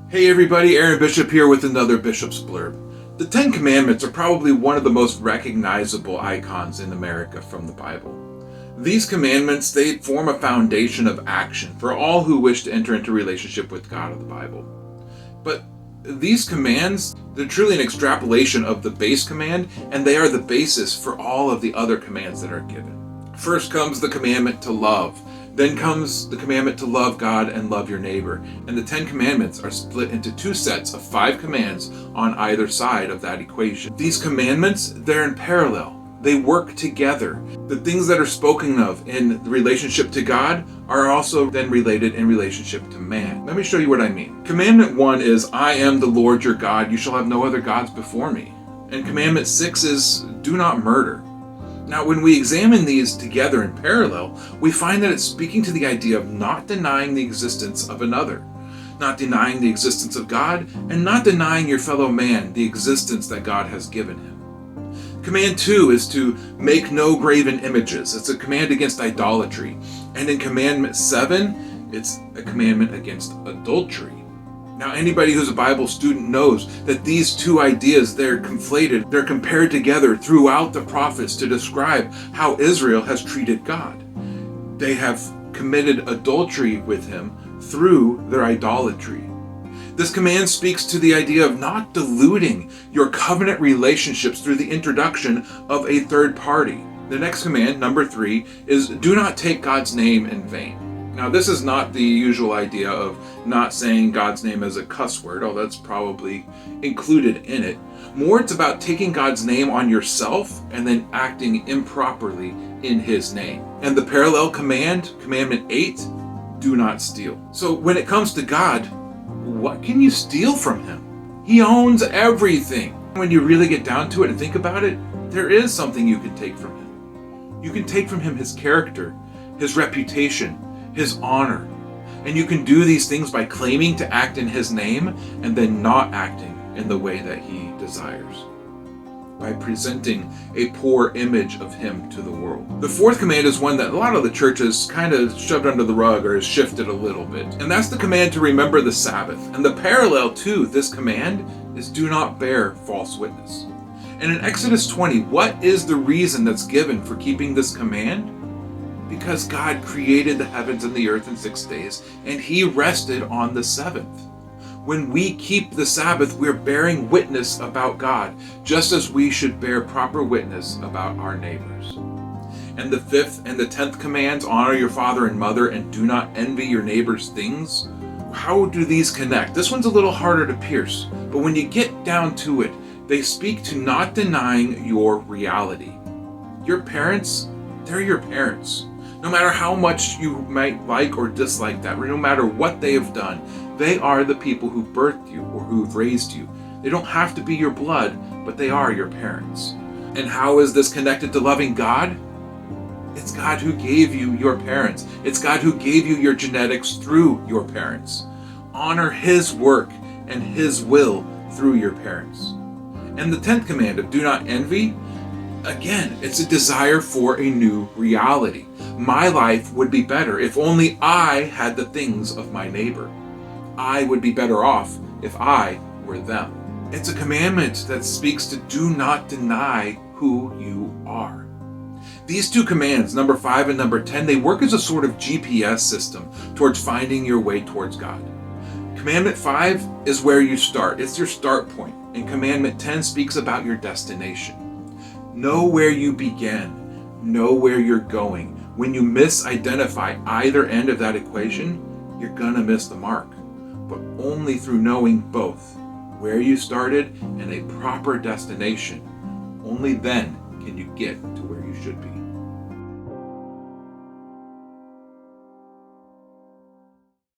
Hey everybody, Aaron Bishop here with another Bishop's Blurb. The Ten Commandments are probably one of the most recognizable icons in America from the Bible. These commandments, they form a foundation of action for all who wish to enter into relationship with God of the Bible. But these commands, they're truly an extrapolation of the base command, and they are the basis for all of the other commands that are given. First comes the commandment to love. Then comes the commandment to love God and love your neighbor. And the Ten Commandments are split into two sets of 5 commands on either side of that equation. These commandments, they're in parallel. They work together. The things that are spoken of in the relationship to God are also then related in relationship to man. Let me show you what I mean. Commandment 1 is, I am the Lord your God. You shall have no other gods before me. And commandment 6 is, do not murder. Now, when we examine these together in parallel, we find that it's speaking to the idea of not denying the existence of another, not denying the existence of God, and not denying your fellow man the existence that God has given him. Command 2 is to make no graven images. It's a command against idolatry. And in commandment 7, it's a commandment against adultery. Now, anybody who's a Bible student knows that these two ideas, they're conflated, they're compared together throughout the prophets to describe how Israel has treated God. They have committed adultery with him through their idolatry. This command speaks to the idea of not diluting your covenant relationships through the introduction of a third party. The next command, number 3, is do not take God's name in vain. Now, this is not the usual idea of not saying God's name as a cuss word, although that's probably included in it. More, it's about taking God's name on yourself and then acting improperly in his name. And the parallel command, commandment 8, do not steal. So when it comes to God, what can you steal from him? He owns everything. When you really get down to it and think about it, there is something you can take from him. You can take from him his character, his reputation, his honor. And you can do these things by claiming to act in his name and then not acting in the way that he desires, by presenting a poor image of him to the world. The 4th command is one that a lot of the churches kind of shoved under the rug or has shifted a little bit. And that's the command to remember the Sabbath. And the parallel to this command is do not bear false witness. And in Exodus 20, what is the reason that's given for keeping this command? Because God created the heavens and the earth in 6 days, and he rested on the 7th. When we keep the Sabbath, we're bearing witness about God, just as we should bear proper witness about our neighbors. And the 5th and the 10th commands, honor your father and mother, and do not envy your neighbor's things. How do these connect? This one's a little harder to pierce, but when you get down to it, they speak to not denying your reality. Your parents, they're your parents. No matter how much you might like or dislike that, or no matter what they have done, they are the people who birthed you or who've raised you. They don't have to be your blood, but they are your parents. And how is this connected to loving God? It's God who gave you your parents. It's God who gave you your genetics through your parents. Honor his work and his will through your parents. And the 10th command of do not envy, again, it's a desire for a new reality. My life would be better if only I had the things of my neighbor. I would be better off if I were them. It's a commandment that speaks to do not deny who you are. These 2 commands, number 5 and number 10, they work as a sort of GPS system towards finding your way towards God. Commandment 5 is where you start. It's your start point. And commandment 10 speaks about your destination. Know where you began. Know where you're going. When you misidentify either end of that equation, you're gonna miss the mark. But only through knowing both, where you started and a proper destination, only then can you get to where you should be.